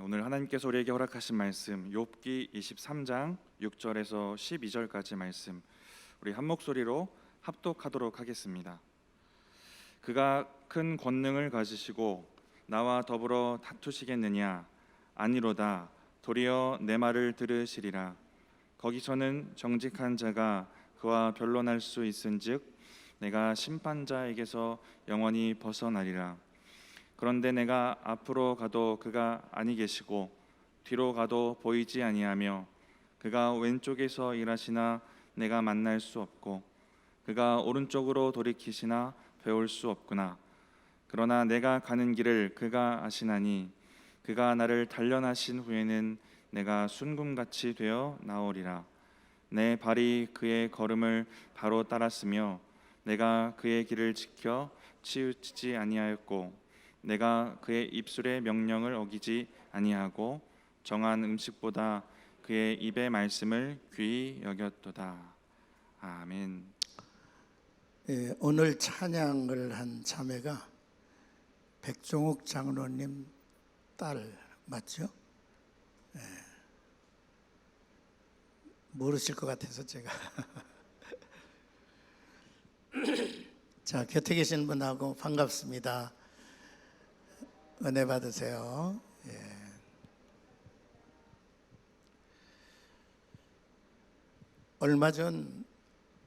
오늘 하나님께서 우리에게 허락하신 말씀 욥기 23장 6절에서 12절까지 말씀 우리 한 목소리로 합독하도록 하겠습니다. 그가 큰 권능을 가지시고 나와 더불어 다투시겠느냐? 아니로다. 도리어 내 말을 들으시리라. 거기서는 정직한 자가 그와 변론할 수 있은즉 내가 심판자에게서 영원히 벗어나리라. 그런데 내가 앞으로 가도 그가 아니 계시고 뒤로 가도 보이지 아니하며 그가 왼쪽에서 일하시나 내가 만날 수 없고 그가 오른쪽으로 돌이키시나 배울 수 없구나. 그러나 내가 가는 길을 그가 아시나니 그가 나를 단련하신 후에는 내가 순금같이 되어 나오리라. 내 발이 그의 걸음을 바로 따랐으며 내가 그의 길을 지켜 치우치지 아니하였고 내가 그의 입술의 명령을 어기지 아니하고 정한 음식보다 그의 입의 말씀을 귀히 여겼도다. 아멘. 오늘 찬양을 한 자매가 백종욱 장로님 딸 맞죠? 모르실 것 같아서 제가 자, 곁에 계신 분하고 반갑습니다. 은혜 받으세요. 얼마 전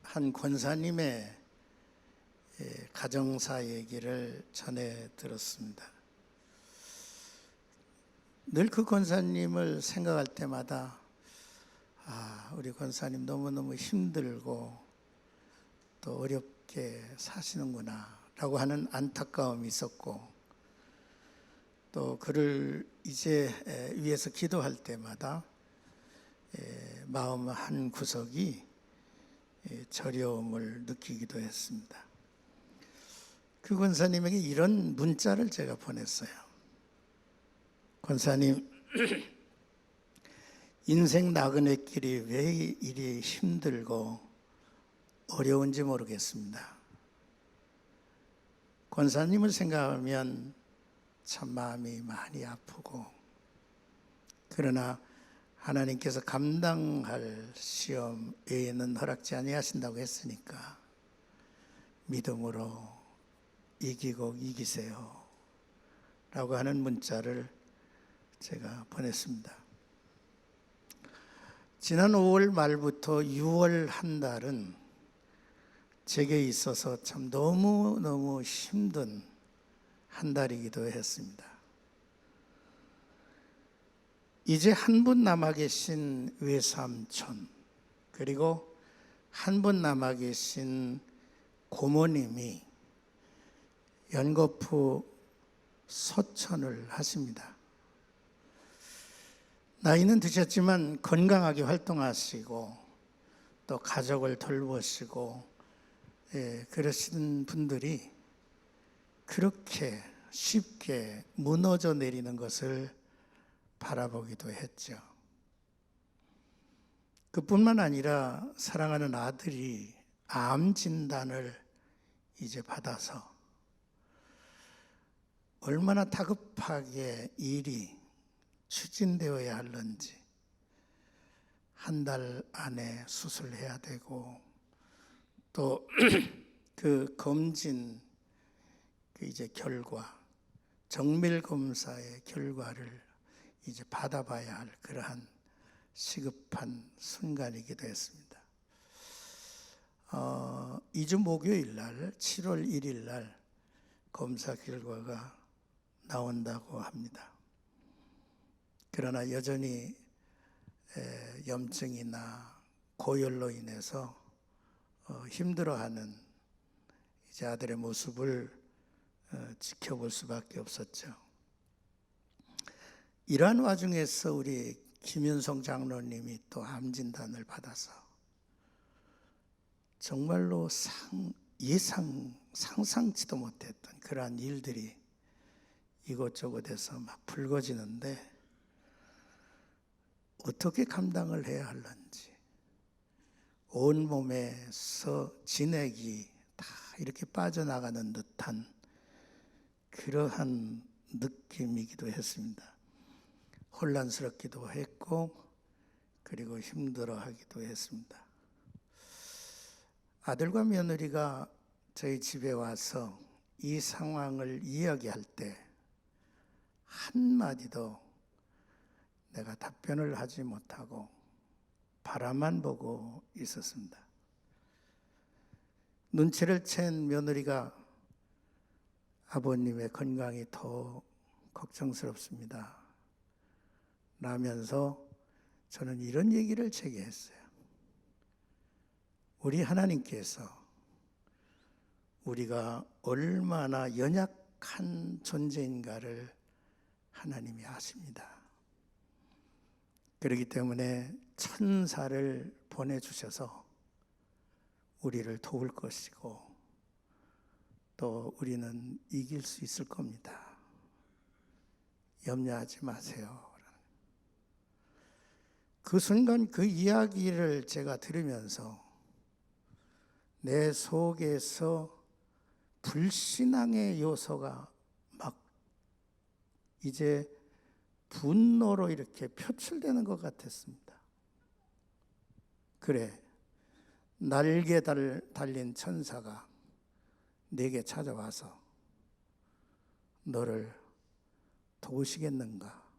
한 권사님의 가정사 얘기를 전해 들었습니다. 늘 그 권사님을 생각할 때마다 우리 권사님 너무너무 힘들고 또 어렵게 사시는구나 라고 하는 안타까움이 있었고, 또 그를 이제 위해서 기도할 때마다 마음 한 구석이 저려움을 느끼기도 했습니다. 그 권사님에게 이런 문자를 제가 보냈어요. 권사님, 인생 나그네 길이 왜 이리 힘들고 어려운지 모르겠습니다. 권사님을 생각하면 참 마음이 많이 아프고, 그러나 하나님께서 감당할 시험 외에는 허락지 아니하신다고 했으니까 믿음으로 이기고 이기세요 라고 하는 문자를 제가 보냈습니다. 지난 5월 말부터 6월 한 달은 제게 있어서 참 너무너무 힘든 한 달이기도 했습니다. 이제 한 분 남아 계신 외삼촌, 그리고 한 분 남아 계신 고모님이 연거푸 소천을 하십니다. 나이는 드셨지만 건강하게 활동하시고 또 가족을 돌보시고 그러시는 분들이 그렇게 쉽게 무너져 내리는 것을 바라보기도 했죠. 그뿐만 아니라 사랑하는 아들이 암 진단을 이제 받아서 얼마나 다급하게 일이 추진되어야 할는지, 한 달 안에 수술해야 되고 또 그 검진 이제 결과, 정밀 검사의 결과를 이제 받아봐야 할 그러한 시급한 순간이기도 했습니다. 2주 목요일 날 7월 1일 날 검사 결과가 나온다고 합니다. 그러나 여전히 염증이나 고열로 인해서 힘들어하는 이제 아들의 모습을 지켜볼 수밖에 없었죠. 이러한 와중에서 우리 김윤성 장로님이 또 암 진단을 받아서 정말로 상상치도 못했던 그러한 일들이 이곳저곳에서 막 불거지는데 어떻게 감당을 해야 할는지, 온몸에서 진액이 다 이렇게 빠져나가는 듯한 그러한 느낌이기도 했습니다. 혼란스럽기도 했고 그리고 힘들어하기도 했습니다. 아들과 며느리가 저희 집에 와서 이 상황을 이야기할 때 한마디도 내가 답변을 하지 못하고 바라만 보고 있었습니다. 눈치를 챈 며느리가 아버님의 건강이 더 걱정스럽습니다 라면서 저는 이런 얘기를 제게 했어요. 우리 하나님께서 우리가 얼마나 연약한 존재인가를 하나님이 아십니다. 그렇기 때문에 천사를 보내주셔서 우리를 도울 것이고 또 우리는 이길 수 있을 겁니다. 염려하지 마세요. 그 순간 그 이야기를 제가 들으면서 내 속에서 불신앙의 요소가 막 이제 분노로 이렇게 표출되는 것 같았습니다. 그래, 날개 달린 천사가 내게 찾아와서 너를 도우시겠는가?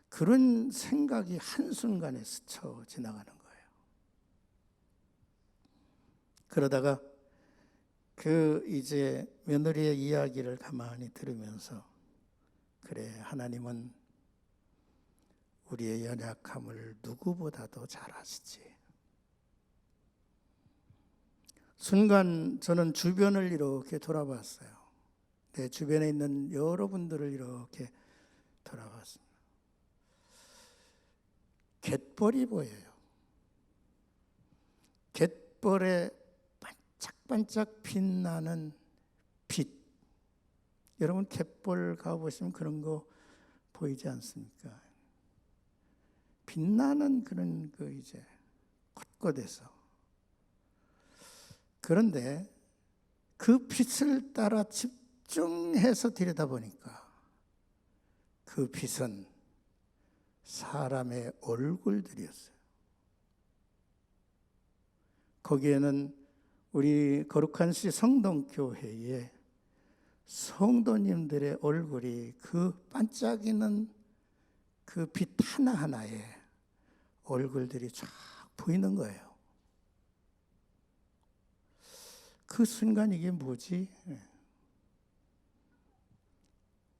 그런 생각이 한순간에 스쳐 지나가는 거예요. 그러다가 그 이제 며느리의 이야기를 가만히 들으면서 그래, 하나님은 우리의 연약함을 누구보다도 잘 아시지. 순간 저는 주변을 이렇게 돌아봤어요. 내 주변에 있는 여러분들을 이렇게 돌아봤습니다. 갯벌이 보여요. 갯벌에 반짝반짝 빛나는 빛. 여러분 갯벌 가보시면 그런 거 보이지 않습니까? 빛나는 그런 그 이제 곳곳에서. 그런데 그 빛을 따라 집중해서 들여다보니까 그 빛은 사람의 얼굴들이었어요. 거기에는 우리 거룩한 시 성동교회에 성도님들의 얼굴이 그 반짝이는 그 빛 하나하나에 얼굴들이 쫙 보이는 거예요. 그 순간 이게 뭐지?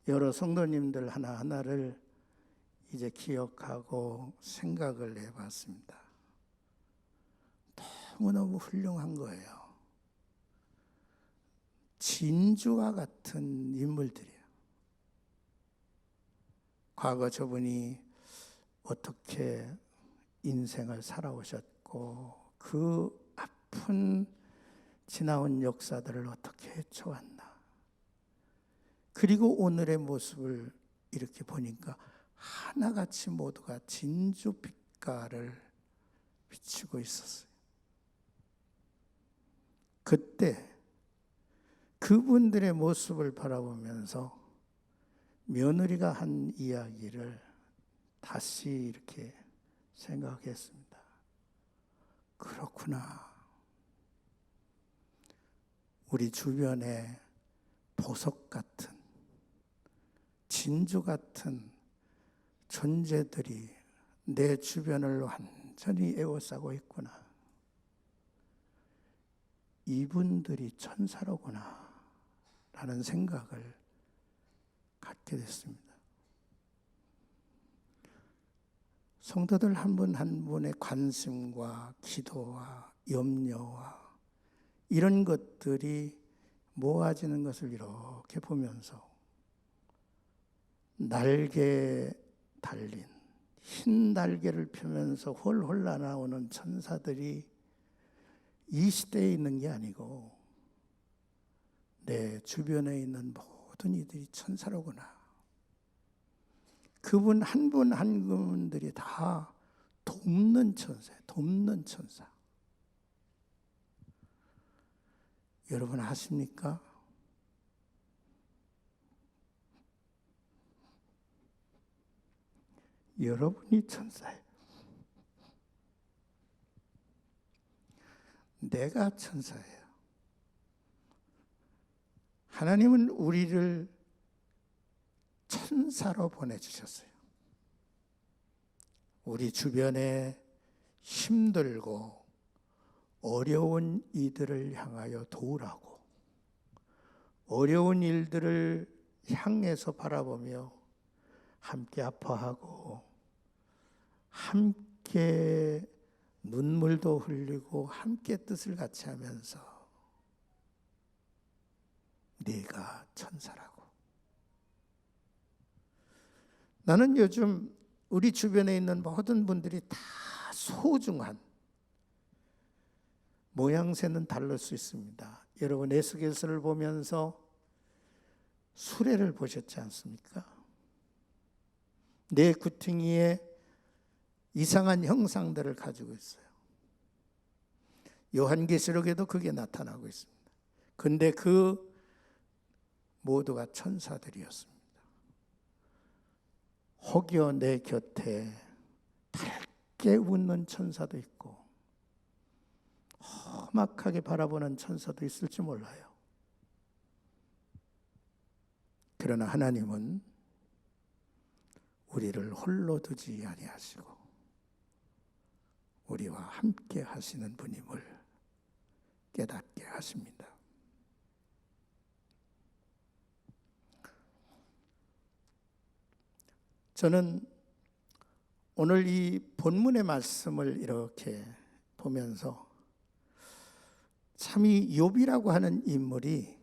여러 성도님들 하나하나를 이제 기억하고 생각을 해봤습니다. 너무너무 훌륭한 거예요. 진주와 같은 인물들이에요. 과거 저분이 어떻게 인생을 살아오셨고 그 아픈 지나온 역사들을 어떻게 헤쳐왔나. 그리고 오늘의 모습을 이렇게 보니까 하나같이 모두가 진주 빛깔을 비치고 있었어요. 그때 그분들의 모습을 바라보면서 며느리가 한 이야기를 다시 이렇게 생각했습니다. 그렇구나. 우리 주변에 보석 같은, 진주 같은 존재들이 내 주변을 완전히 에워싸고 있구나. 이분들이 천사로구나 라는 생각을 갖게 됐습니다. 성도들 한 분 한 분의 관심과 기도와 염려와 이런 것들이 모아지는 것을 이렇게 보면서 날개 달린 흰 날개를 펴면서 홀홀 날아오는 천사들이 이 시대에 있는 게 아니고 내 주변에 있는 모든 이들이 천사로구나. 그분 한 분 한 분들이 다 돕는 천사예요. 돕는 천사. 여러분 아십니까? 여러분이 천사예요. 내가 천사예요. 하나님은 우리를 천사로 보내주셨어요. 우리 주변에 힘들고 어려운 이들을 향하여 도우라고, 어려운 일들을 향해서 바라보며 함께 아파하고 함께 눈물도 흘리고 함께 뜻을 같이 하면서 네가 천사라고. 나는 요즘 우리 주변에 있는 모든 분들이 다 소중한, 모양새는 다를 수 있습니다. 여러분 에스겔서를 보면서 수레를 보셨지 않습니까? 내 구퉁이에 이상한 형상들을 가지고 있어요. 요한계시록에도 그게 나타나고 있습니다. 근데 그 모두가 천사들이었습니다. 혹여 내 곁에 밝게 웃는 천사도 있고 험악하게 바라보는 천사도 있을지 몰라요. 그러나 하나님은 우리를 홀로 두지 아니하시고 우리와 함께 하시는 분임을 깨닫게 하십니다. 저는 오늘 이 본문의 말씀을 이렇게 보면서 참 이 욥이라고 하는 인물이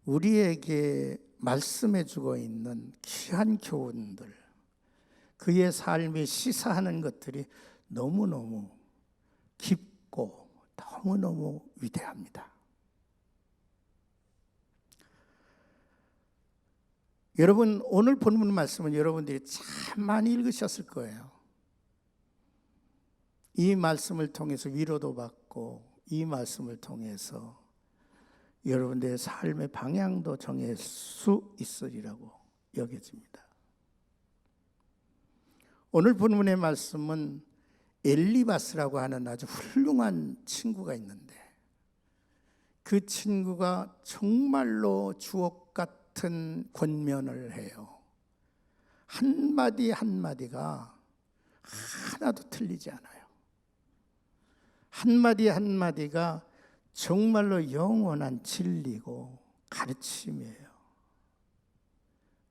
우리에게 말씀해 주고 있는 귀한 교훈들, 그의 삶에 시사하는 것들이 너무너무 깊고 너무너무 위대합니다. 여러분 오늘 본문 말씀은 여러분들이 참 많이 읽으셨을 거예요. 이 말씀을 통해서 위로도 받고 이 말씀을 통해서 여러분들의 삶의 방향도 정할 수 있으리라고 여겨집니다. 오늘 본문의 말씀은 엘리바스라고 하는 아주 훌륭한 친구가 있는데 그 친구가 정말로 주옥 같은 권면을 해요. 한마디 한마디가 하나도 틀리지 않아요. 한마디 한마디가 정말로 영원한 진리고 가르침이에요.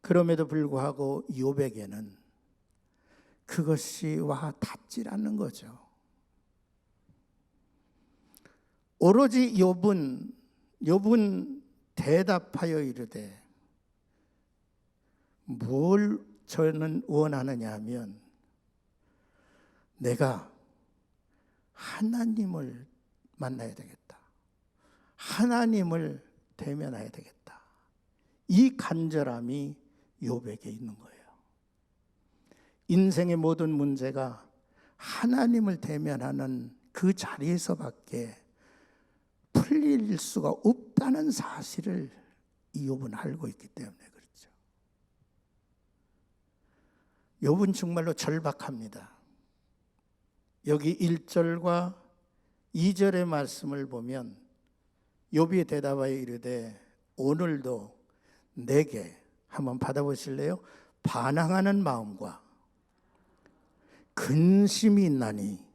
그럼에도 불구하고 욥에게는 그것이 와 닿질 않는 거죠. 오로지 욥은 대답하여 이르되 뭘 저는 원하느냐 하면 내가 하나님을 만나야 되겠다. 하나님을 대면해야 되겠다. 이 간절함이 욥에게 있는 거예요. 인생의 모든 문제가 하나님을 대면하는 그 자리에서밖에 풀릴 수가 없다는 사실을 이 욥은 알고 있기 때문에 그렇죠. 욥은 정말로 절박합니다. 여기 1절과 2절의 말씀을 보면 욥이 대답하여 이르되 오늘도 내게 한번 받아보실래요? 반항하는 마음과 근심이 있나니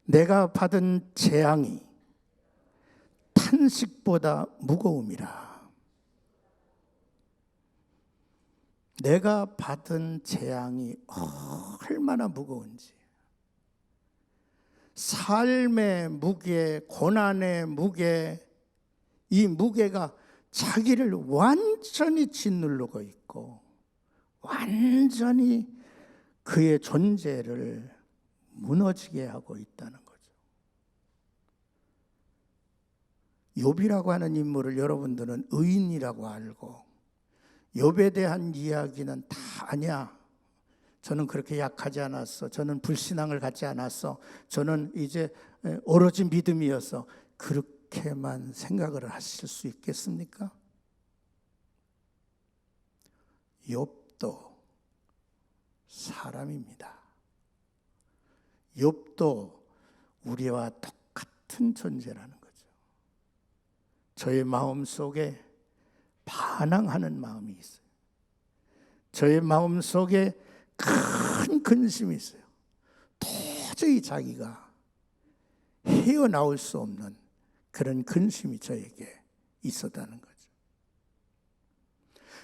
내가 받은 재앙이 탄식보다 무거움이라. 내가 받은 재앙이 얼마나 무거운지, 삶의 무게, 고난의 무게, 이 무게가 자기를 완전히 짓누르고 있고 완전히 그의 존재를 무너지게 하고 있다는 거죠. 욥이라고 하는 인물을 여러분들은 의인이라고 알고 욥에 대한 이야기는 다 아니야. 저는 그렇게 약하지 않았어. 저는 불신앙을 갖지 않았어. 저는 이제 오로지 믿음이었어. 그렇게만 생각을 하실 수 있겠습니까? 욥도 사람입니다. 욥도 우리와 똑같은 존재라는 거죠. 저의 마음 속에 반항하는 마음이 있어요. 저의 마음 속에 큰 근심이 있어요. 도저히 자기가 헤어나올 수 없는 그런 근심이 저에게 있었다는 거죠.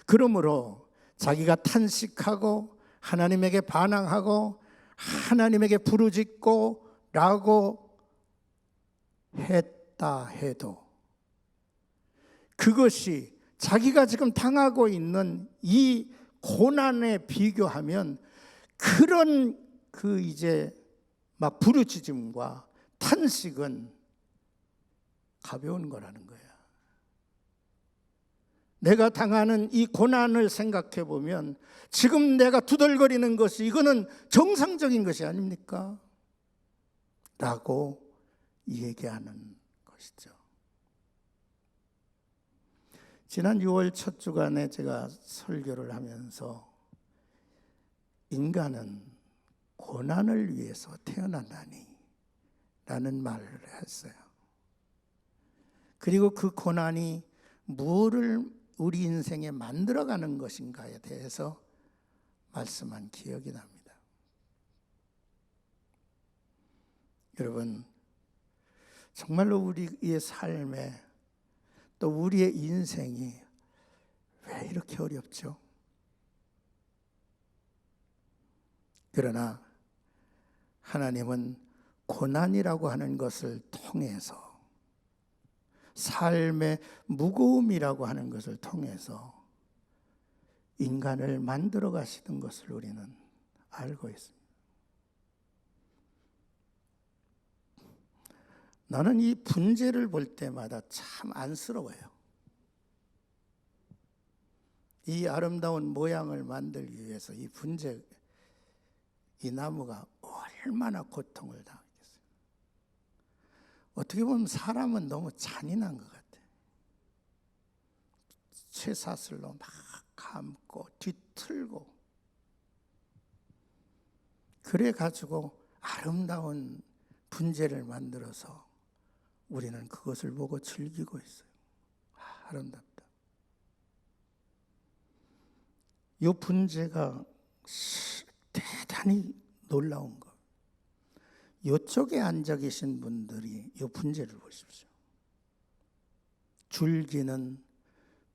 그러므로 자기가 탄식하고 하나님에게 반항하고 하나님에게 부르짖고 라고 했다 해도 그것이 자기가 지금 당하고 있는 이 고난에 비교하면 그런 이제 막 부르짖음과 탄식은 가벼운 거라는 거야. 내가 당하는 이 고난을 생각해 보면 지금 내가 두덜거리는 것이 이거는 정상적인 것이 아닙니까? 라고 얘기하는 것이죠. 지난 6월 첫 주간에 제가 설교를 하면서 인간은 고난을 위해서 태어난다니 라는 말을 했어요. 그리고 그 고난이 무엇을 우리 인생에 만들어가는 것인가에 대해서 말씀한 기억이 납니다. 여러분, 정말로 우리의 삶에 또 우리의 인생이 왜 이렇게 어렵죠? 그러나 하나님은 고난이라고 하는 것을 통해서 삶의 무거움이라고 하는 것을 통해서 인간을 만들어 가시는 것을 우리는 알고 있습니다. 나는 이 분재를 볼 때마다 참 안쓰러워요. 이 아름다운 모양을 만들기 위해서 이 분재, 이 나무가 얼마나 고통을 당하겠어요. 어떻게 보면 사람은 너무 잔인한 것 같아요. 쇠사슬로 막 감고 뒤틀고 그래 가지고 아름다운 분재를 만들어서 우리는 그것을 보고 즐기고 있어요. 아름답다. 이 분재가 대단히 놀라운 것. 이쪽에 앉아 계신 분들이 이 분재를 보십시오. 줄기는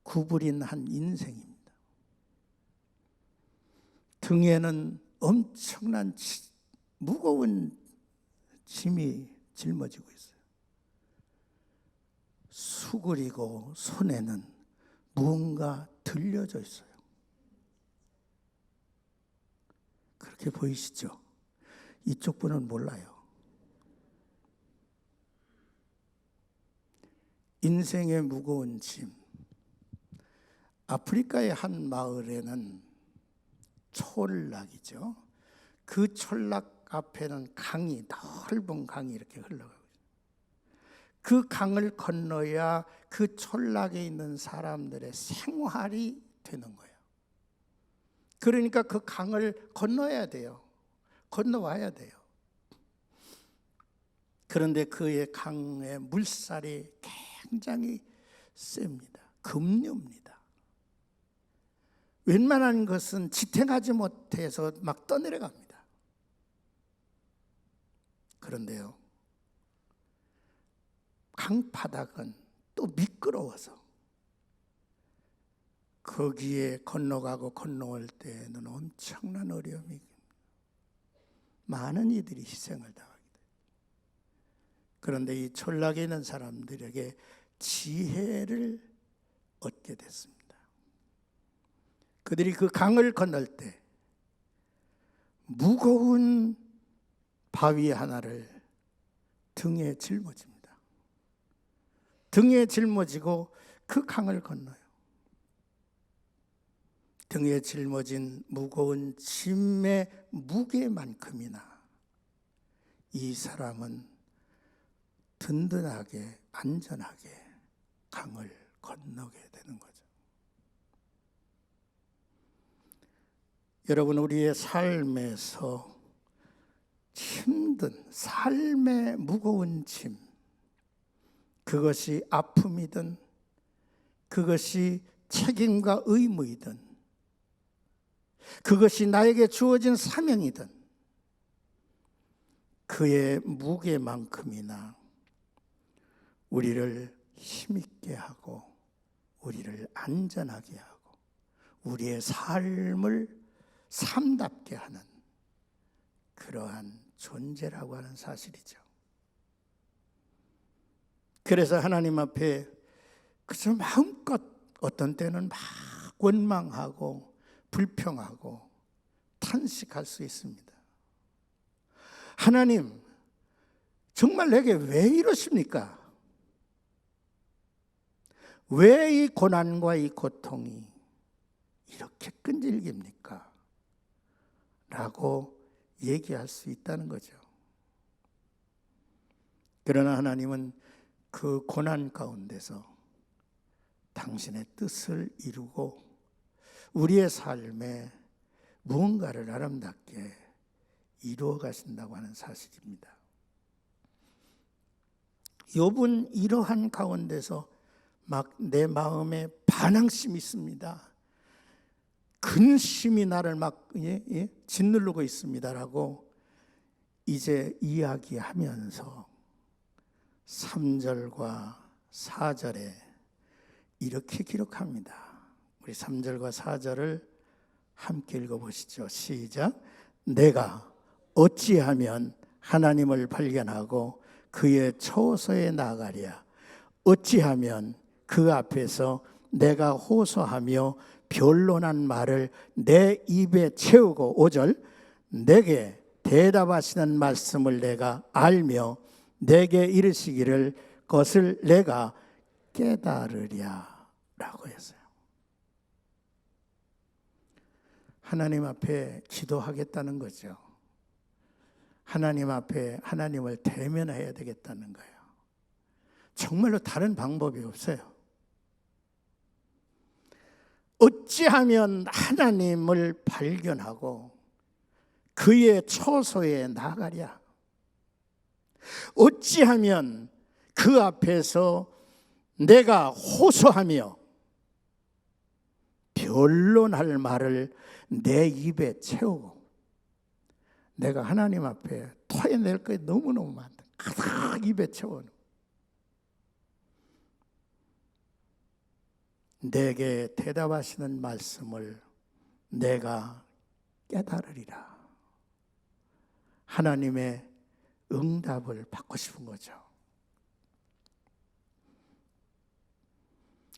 구부린 한 인생입니다. 등에는 엄청난 무거운 짐이 짊어지고 있어요. 수그리고 손에는 무언가 들려져 있어요. 그렇게 보이시죠? 이쪽 분은 몰라요. 인생의 무거운 짐. 아프리카의 한 마을에는 촌락이죠. 그 촌락 앞에는 강이, 넓은 강이 이렇게 흘러가고 있어요. 그 강을 건너야 그 촌락에 있는 사람들의 생활이 되는 거예요. 그러니까 그 강을 건너야 돼요. 건너와야 돼요. 그런데 그의 강의 물살이 굉장히 셉니다. 급류입니다. 웬만한 것은 지탱하지 못해서 막 떠내려갑니다. 그런데요, 강바닥은 또 미끄러워서 거기에 건너가고 건너올 때에는 엄청난 어려움이 많은 이들이 희생을 당하게 돼요. 그런데 이 촌락에 있는 사람들에게 지혜를 얻게 됐습니다. 그들이 그 강을 건널 때 무거운 바위 하나를 등에 짊어집니다. 등에 짊어지고 그 강을 건너요. 등에 짊어진 무거운 짐의 무게만큼이나 이 사람은 든든하게 안전하게 강을 건너게 되는 거죠. 여러분, 우리의 삶에서 힘든 삶의 무거운 짐, 그것이 아픔이든 그것이 책임과 의무이든 그것이 나에게 주어진 사명이든 그의 무게만큼이나 우리를 힘있게 하고 우리를 안전하게 하고 우리의 삶을 삶답게 하는 그러한 존재라고 하는 사실이죠. 그래서 하나님 앞에 그저 마음껏 어떤 때는 막 원망하고 불평하고 탄식할 수 있습니다. 하나님, 정말 내게 왜 이러십니까? 왜 이 고난과 이 고통이 이렇게 끈질깁니까? 라고 얘기할 수 있다는 거죠. 그러나 하나님은 그 고난 가운데서 당신의 뜻을 이루고 우리의 삶에 무언가를 아름답게 이루어 가신다고 하는 사실입니다. 욥은 이러한 가운데서 막 내 마음에 반항심이 있습니다. 근심이 나를 막 짓누르고 있습니다라고 이제 이야기하면서 3절과 4절에 이렇게 기록합니다. 우리 3절과 4절을 함께 읽어보시죠. 시작. 내가 어찌하면 하나님을 발견하고 그의 처소에 나가랴. 어찌하면 그 앞에서 내가 호소하며 변론한 말을 내 입에 채우고 5절. 내게 대답하시는 말씀을 내가 알며 내게 이르시기를 그것을 내가 깨달으랴 라고 했어요. 하나님 앞에 기도하겠다는 거죠. 하나님 앞에 하나님을 대면해야 되겠다는 거예요. 정말로 다른 방법이 없어요. 어찌하면 하나님을 발견하고 그의 처소에 나가랴. 어찌하면 그 앞에서 내가 호소하며 변론할 말을 내 입에 채우고 내가 하나님 앞에 토해낼 게 너무너무 많다. 가득 입에 채워놓고 내게 대답하시는 말씀을 내가 깨달으리라. 하나님의 응답을 받고 싶은 거죠.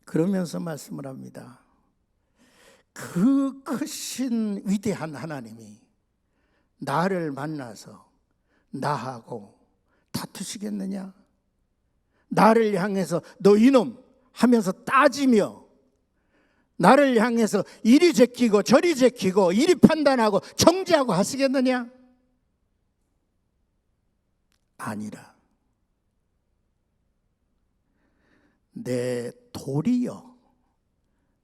그러면서 말씀을 합니다. 그 크신 위대한 하나님이 나를 만나서 나하고 다투시겠느냐? 나를 향해서 너 이놈 하면서 따지며 나를 향해서 이리 제끼고 저리 제끼고 이리 판단하고 정죄하고 하시겠느냐? 아니라 내 도리여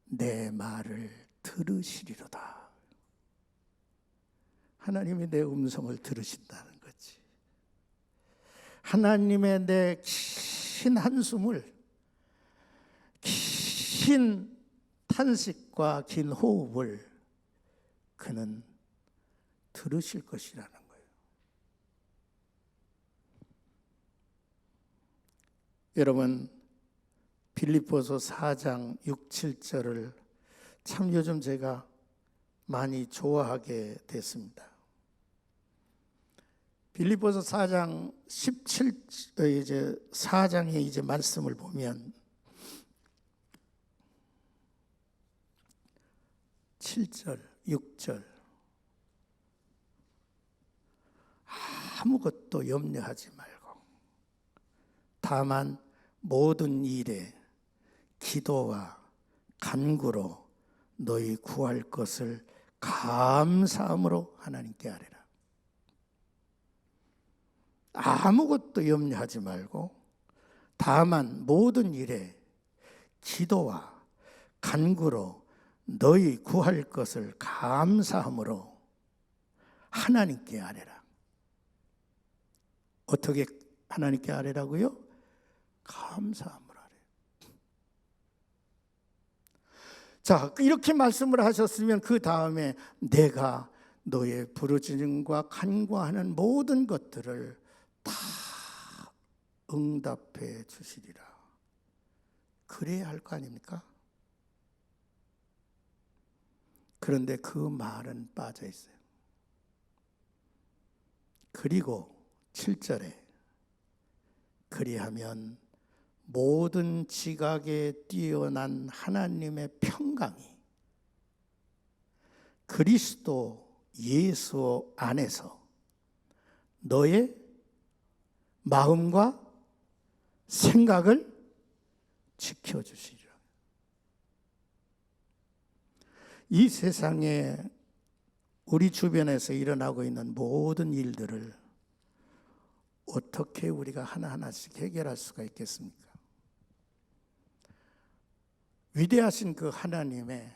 내 말을 들으시리로다. 하나님이 내 음성을 들으신다는 거지. 하나님의 내 긴 한숨을, 긴 탄식과 긴 호흡을 그는 들으실 것이라는 거예요. 여러분, 빌립보서 4장 6, 7절을 참 요즘 제가 많이 좋아하게 됐습니다. 빌립보서 4장 4장의 이제 말씀을 보면 7절, 6절 아무것도 염려하지 말고 다만 모든 일에 기도와 간구로 너희 구할 것을 감사함으로 하나님께 아뢰라. 아무것도 염려하지 말고 다만 모든 일에 기도와 간구로 너희 구할 것을 감사함으로 하나님께 아뢰라. 어떻게 하나님께 아뢰라고요? 감사함으로 아뢰. 자, 이렇게 말씀을 하셨으면 그 다음에 내가 너의 부르짖음과 간구하는 모든 것들을 다 응답해 주시리라. 그래야 할 거 아닙니까? 그런데 그 말은 빠져 있어요. 그리고 7절에 그리하면 모든 지각에 뛰어난 하나님의 평강이 그리스도 예수 안에서 너의 마음과 생각을 지켜주시리라. 이 세상에 우리 주변에서 일어나고 있는 모든 일들을 어떻게 우리가 하나하나씩 해결할 수가 있겠습니까? 위대하신 그 하나님의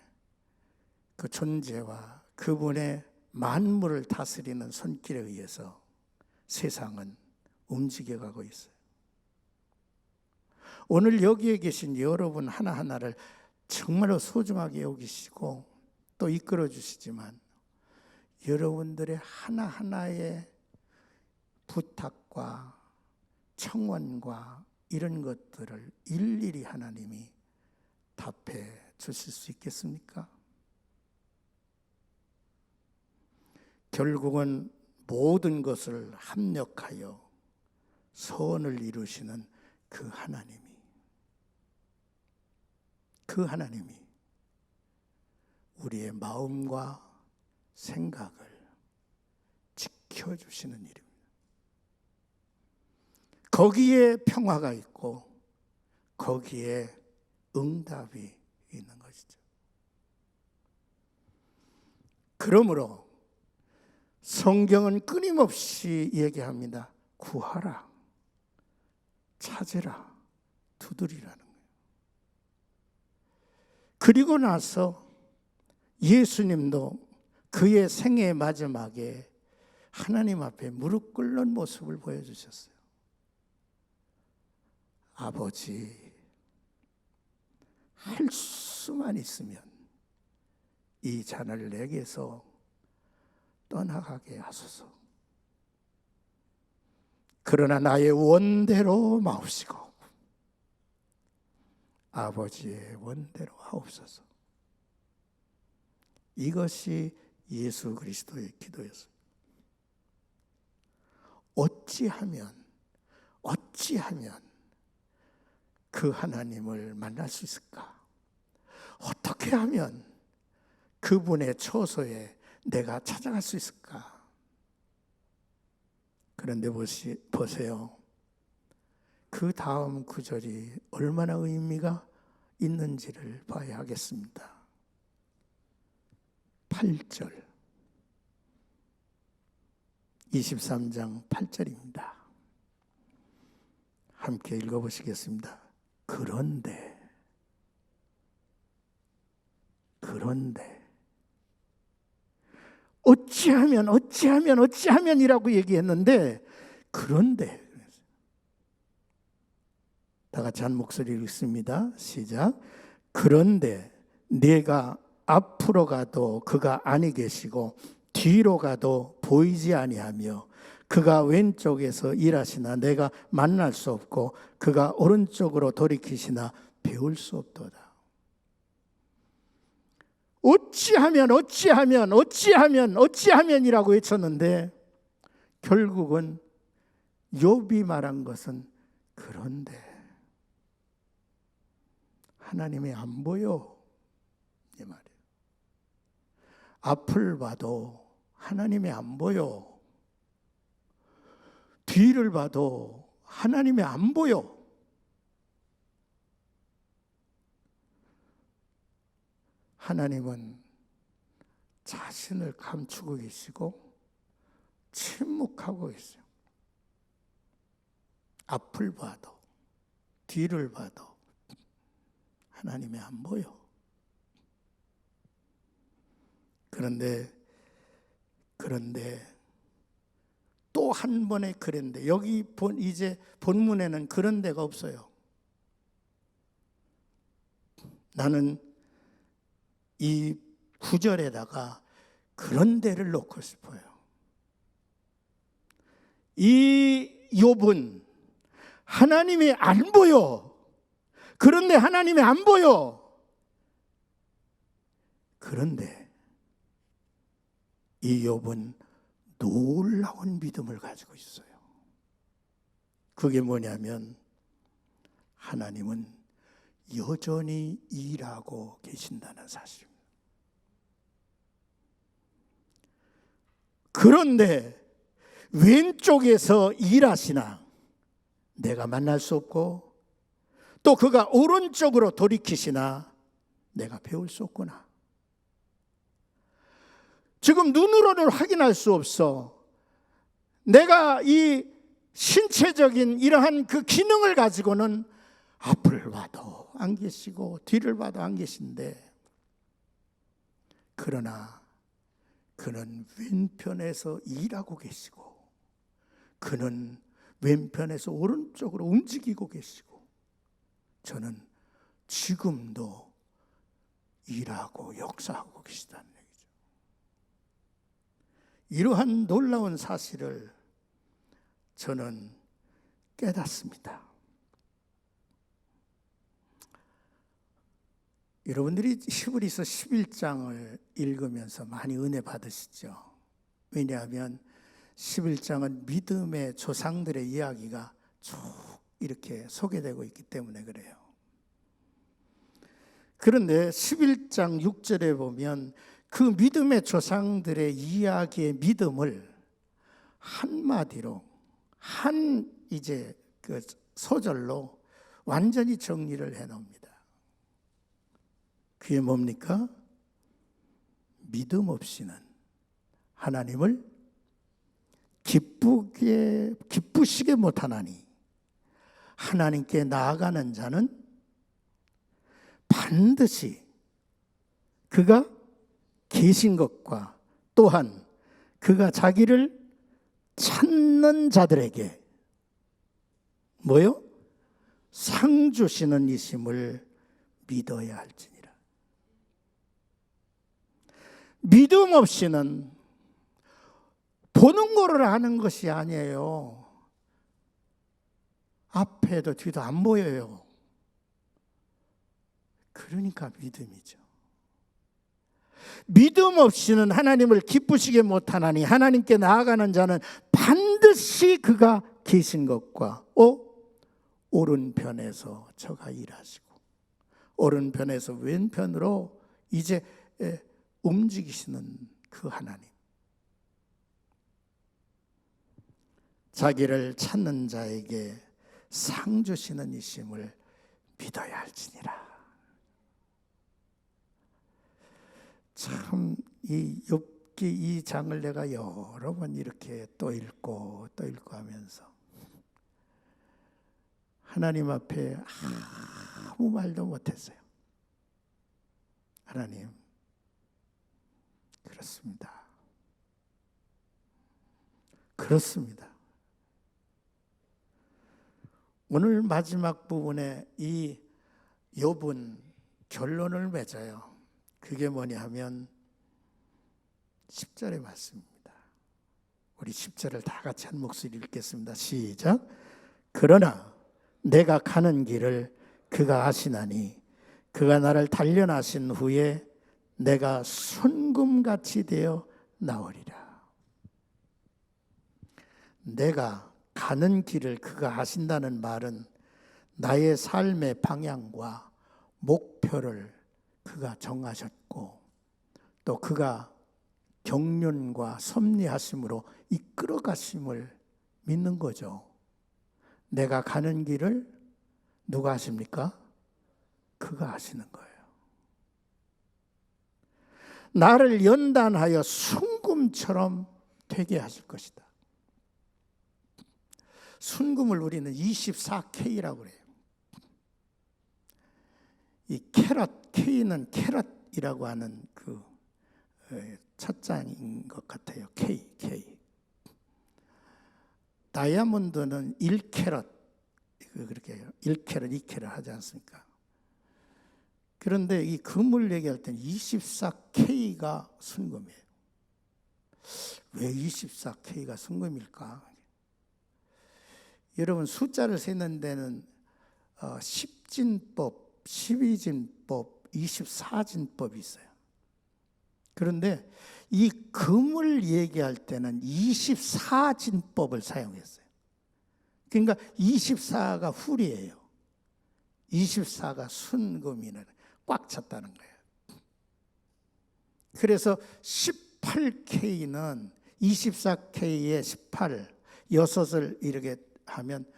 그 존재와 그분의 만물을 다스리는 손길에 의해서 세상은 움직여가고 있어요. 오늘 여기에 계신 여러분 하나하나를 정말로 소중하게 여기시고 또 이끌어 주시지만 여러분들의 하나하나의 부탁과 청원과 이런 것들을 일일이 하나님이 답해 주실 수 있겠습니까? 결국은 모든 것을 합력하여 선을 이루시는 그 하나님이 우리의 마음과 생각을 지켜주시는 일입니다. 거기에 평화가 있고 거기에 응답이 있는 것이죠. 그러므로 성경은 끊임없이 얘기합니다. 구하라, 찾으라, 두드리라는 거예요. 그리고 나서 예수님도 그의 생애 마지막에 하나님 앞에 무릎 꿇는 모습을 보여주셨어요. 아버지, 할 수만 있으면 이 잔을 내게서 떠나가게 하소서. 그러나 나의 원대로 마옵시고 아버지의 원대로 하옵소서. 이것이 예수 그리스도의 기도였습니다. 어찌하면 그 하나님을 만날 수 있을까? 어떻게 하면 그분의 처소에 내가 찾아갈 수 있을까? 그런데 보세요. 그 다음 구절이 얼마나 의미가 있는지를 봐야 하겠습니다. 8절, 23장 8절입니다. 함께 읽어보시겠습니다. 그런데 어찌하면이라고 얘기했는데 그런데 다 같이 한 목소리로 읽습니다. 시작. 그런데 내가 앞으로 가도 그가 아니 계시고 뒤로 가도 보이지 아니하며 그가 왼쪽에서 일하시나 내가 만날 수 없고 그가 오른쪽으로 돌이키시나 배울 수 없도다. 어찌하면이라고 외쳤는데 결국은 욥이 말한 것은 그런데 하나님이 안 보여 이 말이에요. 앞을 봐도 하나님이 안 보여. 뒤를 봐도 하나님이 안 보여. 하나님은 자신을 감추고 계시고 침묵하고 계세요. 앞을 봐도 뒤를 봐도 하나님이 안 보여. 그런데 또 한 번의 그런데, 여기 이제 본문에는 그런 데가 없어요. 나는 이 구절에다가 그런 데를 놓고 싶어요. 이 욥은 하나님이 안 보여. 그런데 하나님이 안 보여. 그런데 이 욥은 놀라운 믿음을 가지고 있어요. 그게 뭐냐면 하나님은 여전히 일하고 계신다는 사실입니다. 그런데 왼쪽에서 일하시나 내가 만날 수 없고, 또 그가 오른쪽으로 돌이키시나 내가 배울 수 없구나. 지금 눈으로는 확인할 수 없어. 내가 이 신체적인 이러한 그 기능을 가지고는 앞을 봐도 안 계시고 뒤를 봐도 안 계신데, 그러나 그는 왼편에서 일하고 계시고, 그는 왼편에서 오른쪽으로 움직이고 계시고, 저는 지금도 일하고 역사하고 계시다는 얘기죠. 이러한 놀라운 사실을 저는 깨닫습니다. 여러분들이 히브리서 11장을 읽으면서 많이 은혜 받으시죠. 왜냐하면 11장은 믿음의 조상들의 이야기가 쭉 이렇게 소개되고 있기 때문에 그래요. 그런데 11장 6절에 보면 그 믿음의 조상들의 이야기의 믿음을 한마디로 이제 그 소절로 완전히 정리를 해 놓습니다. 그게 뭡니까? 믿음 없이는 하나님을 기쁘시게 못하나니, 하나님께 나아가는 자는 반드시 그가 계신 것과 또한 그가 자기를 찾는 자들에게 뭐요? 상 주시는 이심을 믿어야 할지니라. 믿음 없이는 보는 거를 아는 것이 아니에요. 앞에도 뒤도 안 보여요. 그러니까 믿음이죠. 믿음 없이는 하나님을 기쁘시게 못하나니, 하나님께 나아가는 자는 반드시 그가 계신 것과 오른편에서 저가 일하시고, 오른편에서 왼편으로 이제 움직이시는 그 하나님, 자기를 찾는 자에게 상 주시는 이심을 믿어야 할지니라. 참 이 욥기 이 장을 내가 여러 번 이렇게 또 읽고 하면서 하나님 앞에 아무 말도 못했어요. 하나님, 그렇습니다. 오늘 마지막 부분에 이 욥은 결론을 맺어요. 그게 뭐냐 하면 10절의 말씀입니다. 우리 10절을 다 같이 한 목소리 읽겠습니다. 시작. 그러나 내가 가는 길을 그가 아시나니 그가 나를 단련하신 후에 내가 순금같이 되어 나오리라. 내가 가는 길을 그가 아신다는 말은 나의 삶의 방향과 목표를 그가 정하셨고, 또 그가 경륜과 섭리하심으로 이끌어 가심을 믿는 거죠. 내가 가는 길을 누가 아십니까? 그가 아시는 거예요. 나를 연단하여 순금처럼 되게 하실 것이다. 순금을 우리는 24K라고 그래요. 이 캐럿, K는 캐럿이라고 하는 그 첫 장인 것 같아요. K. 다이아몬드는 1캐럿, 그렇게 1캐럿, 2캐럿 하지 않습니까? 그런데 이 금을 얘기할 때는 24K가 순금이에요. 왜 24K가 순금일까? 여러분, 숫자를 세는 데는 10진법, 12진법, 24진법이 있어요. 그런데 이 금을 얘기할 때는 24진법을 사용했어요. 그러니까 24가 훌이에요. 24가 순금이는 꽉 찼다는 거예요. 그래서 18K는 24K에 18, 6을 이렇게 하면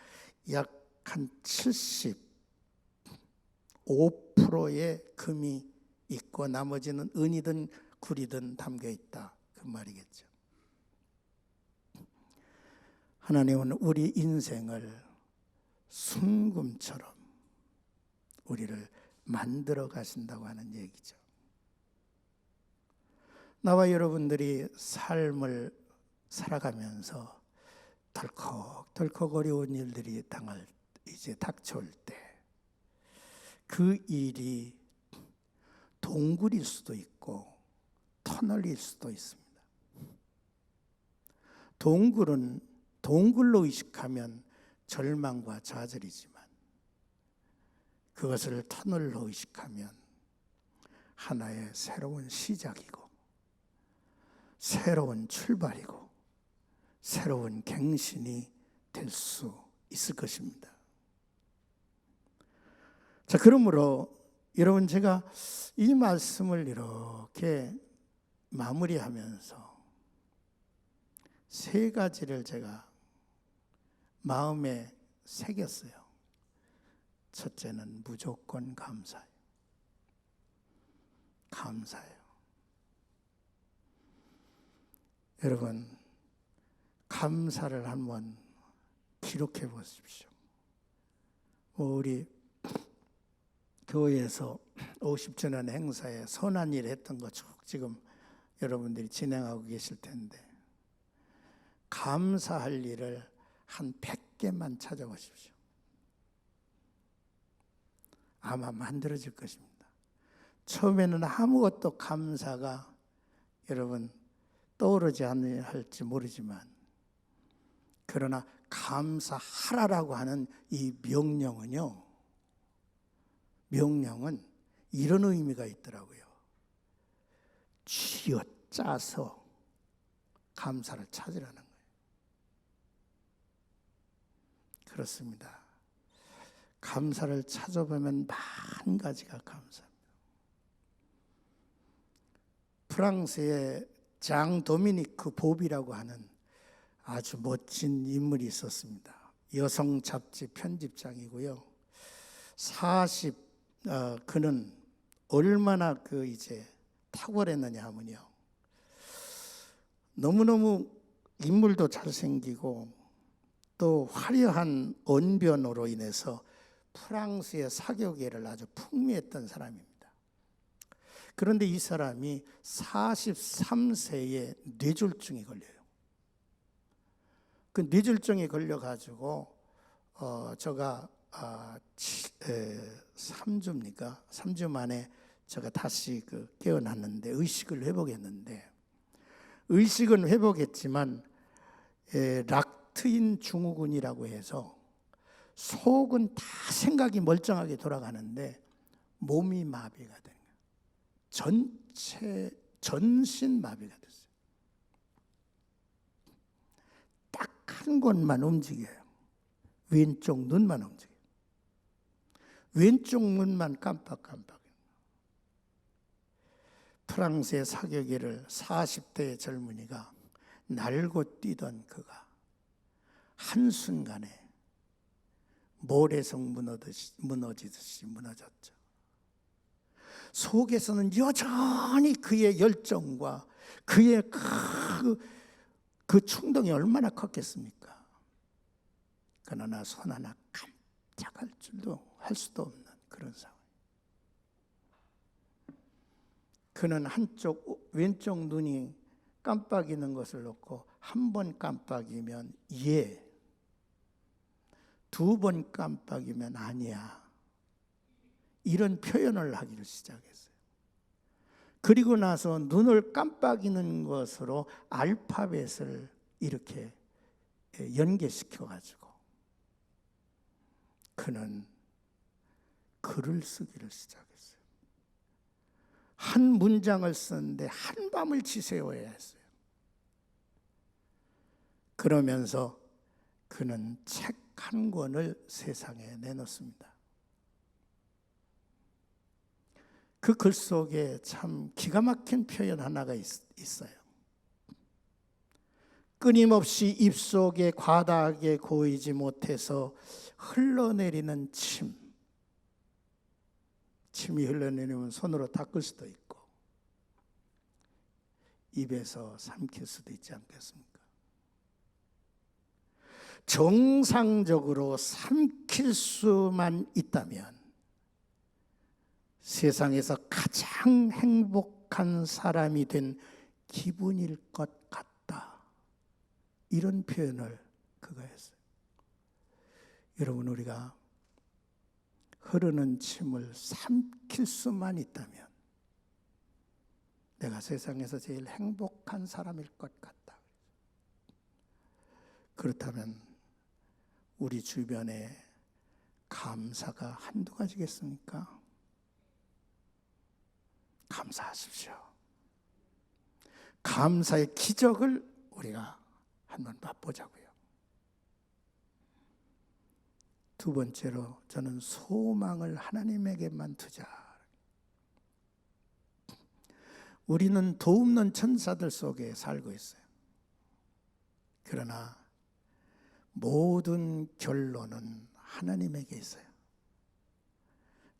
약 한 75%의 금이 있고 나머지는 은이든 구리든 담겨 있다, 그 말이겠죠. 하나님은 우리 인생을 순금처럼 우리를 만들어 가신다고 하는 얘기죠. 나와 여러분들이 삶을 살아가면서 덜컥 어려운 일들이 이제 닥쳐올 때 그 일이 동굴일 수도 있고 터널일 수도 있습니다. 동굴로 의식하면 절망과 좌절이지만 그것을 터널로 의식하면 하나의 새로운 시작이고 새로운 출발이고 새로운 갱신이 될 수 있을 것입니다. 자, 그러므로 여러분, 제가 이 말씀을 이렇게 마무리하면서 세 가지를 제가 마음에 새겼어요. 첫째는 무조건 감사예요. 감사해요. 여러분, 감사를 한번 기록해 보십시오. 우리 교회에서 50주년 행사에 선한 일 했던 거 쭉 지금 여러분들이 진행하고 계실 텐데 감사할 일을 한 100개만 찾아보십시오. 아마 만들어질 것입니다. 처음에는 아무것도 감사가 여러분 떠오르지 않을지 모르지만 그러나 감사하라라고 하는 이 명령은 이런 의미가 있더라고요. 쥐어짜서 감사를 찾으라는 거예요. 그렇습니다. 감사를 찾아보면 만 가지가 감사합니다. 프랑스의 장 도미니크 보비라고 하는 아주 멋진 인물이 있었습니다. 여성 잡지 편집장이고요. 그는 얼마나 이제 탁월했느냐 하면요. 너무너무 인물도 잘생기고 또 화려한 언변으로 인해서 프랑스의 사교계를 아주 풍미했던 사람입니다. 그런데 이 사람이 43세에 뇌졸중에 걸려요. 그 뇌졸중에 걸려가지고 제가 3주 만에 제가 다시 깨어났는데 의식을 회복했는데 의식은 회복했지만 락트인 증후군이라고 해서 속은 다 생각이 멀쩡하게 돌아가는데 몸이 마비가 되는 거예요. 전신 마비가 됐어요. 딱 한 곳만 움직여요. 왼쪽 눈만 움직여요. 왼쪽 눈만 깜빡깜빡. 프랑스의 사교계를 40대의 젊은이가 날고 뛰던 그가 한순간에 모래성 무너지듯이 무너졌죠. 속에서는 여전히 그의 열정과 그의 그 충동이 얼마나 컸겠습니까? 그러나 손 하나 깜짝할 수도 없는 그런 상황. 그는 한쪽 왼쪽 눈이 깜빡이는 것을 놓고 한 번 깜빡이면 예, 두 번 깜빡이면 아니야, 이런 표현을 하기를 시작했어요. 그리고 나서 눈을 깜빡이는 것으로 알파벳을 이렇게 연계시켜 가지고 그는 글을 쓰기를 시작했어요. 한 문장을 쓰는데 한밤을 지새워야 했어요. 그러면서 그는 책 한 권을 세상에 내놓습니다. 그 글 속에 참 기가 막힌 표현 하나가 있어요. 끊임없이 입속에 과다하게 고이지 못해서 흘러내리는 침이 흘러내리면 손으로 닦을 수도 있고 입에서 삼킬 수도 있지 않겠습니까? 정상적으로 삼킬 수만 있다면 세상에서 가장 행복한 사람이 된 기분일 것 같다, 이런 표현을 그가 했어요. 여러분, 우리가 흐르는 침을 삼킬 수만 있다면 내가 세상에서 제일 행복한 사람일 것 같다. 그렇다면 우리 주변에 감사가 한두 가지겠습니까? 감사하십시오. 감사의 기적을 우리가 한번 맛보자고요. 두 번째로 저는 소망을 하나님에게만 두자. 우리는 도움는 천사들 속에 살고 있어요. 그러나 모든 결론은 하나님에게 있어요.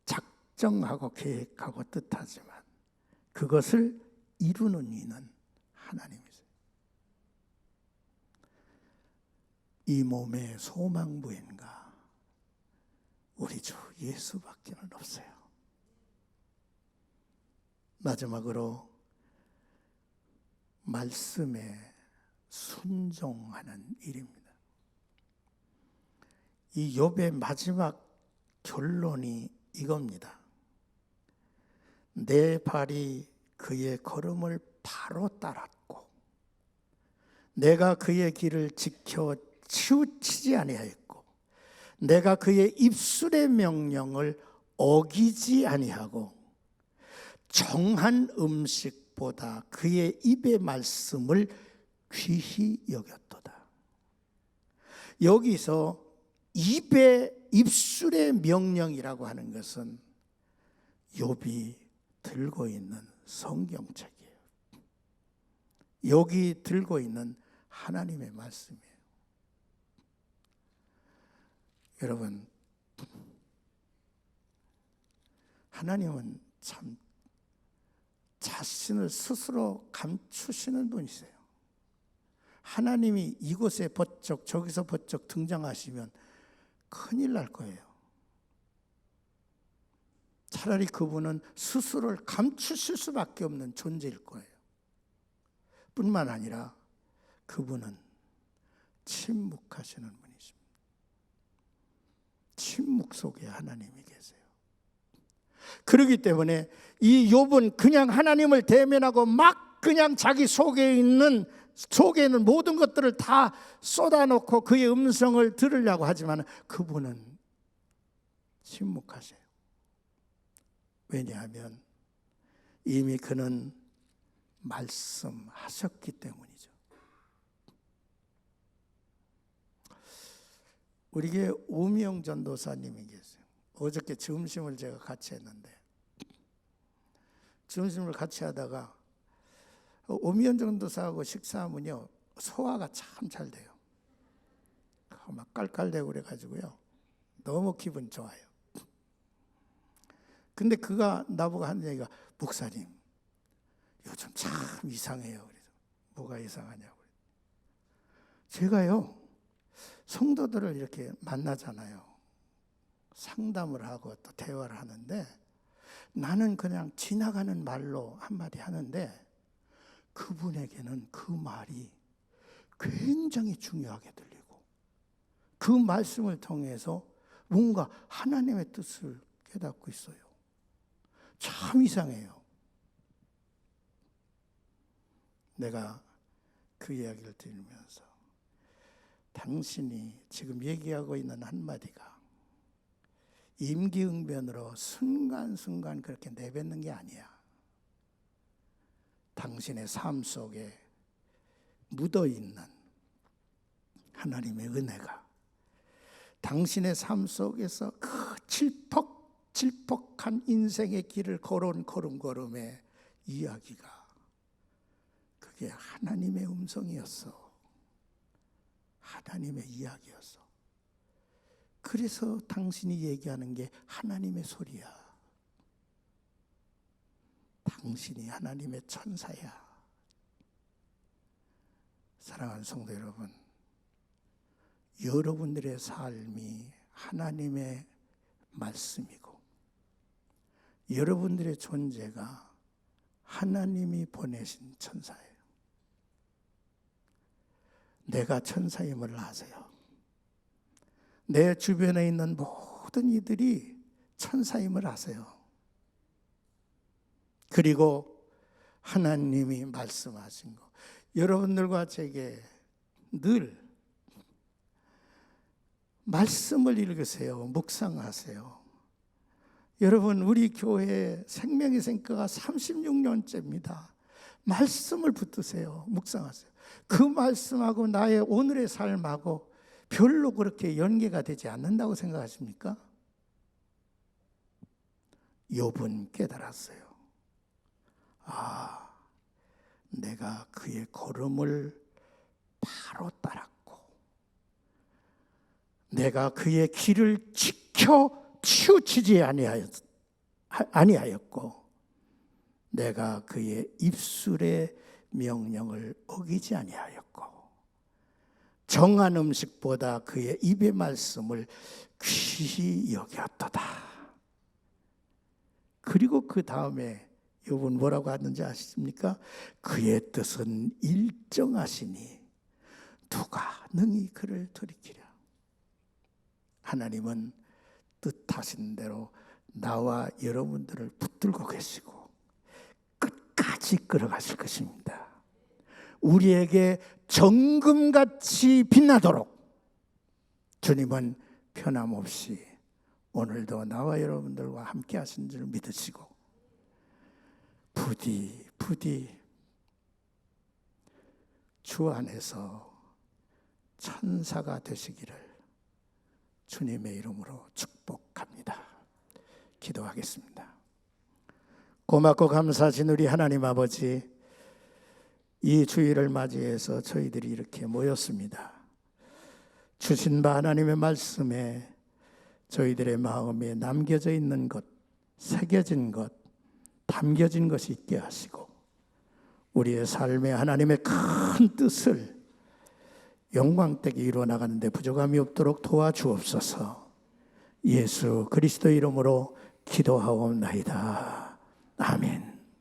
작정하고 계획하고 뜻하지만 그것을 이루는 이는 하나님이세요. 이 몸의 소망부인가 우리 주 예수밖에는 없어요. 마지막으로 말씀에 순종하는 일입니다. 이 욥의 마지막 결론이 이겁니다. 내 발이 그의 걸음을 바로 따랐고 내가 그의 길을 지켜 치우치지 아니하였고 내가 그의 입술의 명령을 어기지 아니하고 정한 음식보다 그의 입의 말씀을 귀히 여겼도다. 여기서 입술의 명령이라고 하는 것은 욥이 들고 있는 성경책이에요. 여기 들고 있는 하나님의 말씀이에요. 여러분, 하나님은 참 자신을 스스로 감추시는 분이세요. 하나님이 이곳에 번쩍 저기서 번쩍 등장하시면 큰일 날 거예요. 차라리 그분은 스스로를 감추실 수밖에 없는 존재일 거예요. 뿐만 아니라 그분은 침묵하시는 분이십니다. 침묵 속에 하나님이 계세요. 그렇기 때문에 이 욥은 그냥 하나님을 대면하고 막 그냥 자기 속에 있는 모든 것들을 다 쏟아놓고 그의 음성을 들으려고 하지만 그분은 침묵하세요. 왜냐하면 이미 그는 말씀하셨기 때문이죠. 우리 교회 오미영 전도사님이 계세요. 어저께 점심을 제가 같이 했는데 점심을 같이 하다가 오미영 전도사하고 식사하면요 소화가 참 잘 돼요. 막 깔깔대고 그래가지고요 너무 기분 좋아요. 근데 그가 나보고 하는 얘기가 목사님 요즘 참 이상해요. 그래서 뭐가 이상하냐고. 제가요 성도들을 이렇게 만나잖아요. 상담을 하고 또 대화를 하는데 나는 그냥 지나가는 말로 한마디 하는데 그분에게는 그 말이 굉장히 중요하게 들리고 그 말씀을 통해서 뭔가 하나님의 뜻을 깨닫고 있어요. 참 이상해요. 내가 그 이야기를 들으면서 당신이 지금 얘기하고 있는 한마디가 임기응변으로 순간순간 그렇게 내뱉는 게 아니야. 당신의 삶 속에 묻어있는 하나님의 은혜가 당신의 삶 속에서 그 질퍽질퍽한 인생의 길을 걸어온 걸음걸음의 이야기가 그게 하나님의 음성이었어. 하나님의 이야기였어. 그래서 당신이 얘기하는 게 하나님의 소리야. 당신이 하나님의 천사야. 사랑하는 성도 여러분, 여러분들의 삶이 하나님의 말씀이고 여러분들의 존재가 하나님이 보내신 천사예요. 내가 천사임을 아세요? 내 주변에 있는 모든 이들이 천사임을 아세요? 그리고 하나님이 말씀하신 거, 여러분들과 제게 늘 말씀을 읽으세요. 묵상하세요. 여러분, 우리 교회 생명의 생가가 36년째입니다. 말씀을 붙드세요. 묵상하세요. 그 말씀하고 나의 오늘의 삶하고 별로 그렇게 연계가 되지 않는다고 생각하십니까? 욥은 깨달았어요. 아, 내가 그의 걸음을 바로 따랐고 내가 그의 길을 지켜 치우치지 아니하였고 내가 그의 입술의 명령을 어기지 아니하였고 정한 음식보다 그의 입의 말씀을 귀히 여겼도다. 그리고 그 다음에 욥은 뭐라고 하는지 아십니까? 그의 뜻은 일정하시니 누가 능히 그를 돌이키랴. 하나님은 뜻하신 대로 나와 여러분들을 붙들고 계시고 끝까지 끌어가실 것입니다. 우리에게 정금같이 빛나도록 주님은 변함없이 오늘도 나와 여러분들과 함께 하신 줄 믿으시고 부디 주 안에서 천사가 되시기를 주님의 이름으로 축복합니다. 기도하겠습니다. 고맙고 감사하신 우리 하나님 아버지, 이 주일을 맞이해서 저희들이 이렇게 모였습니다. 주신 바 하나님의 말씀에 저희들의 마음에 남겨져 있는 것, 새겨진 것, 담겨진 것이 있게 하시고 우리의 삶에 하나님의 큰 뜻을 영광되게 이루어나가는 데 부족함이 없도록 도와주옵소서. 예수 그리스도 이름으로 기도하옵나이다. 아멘.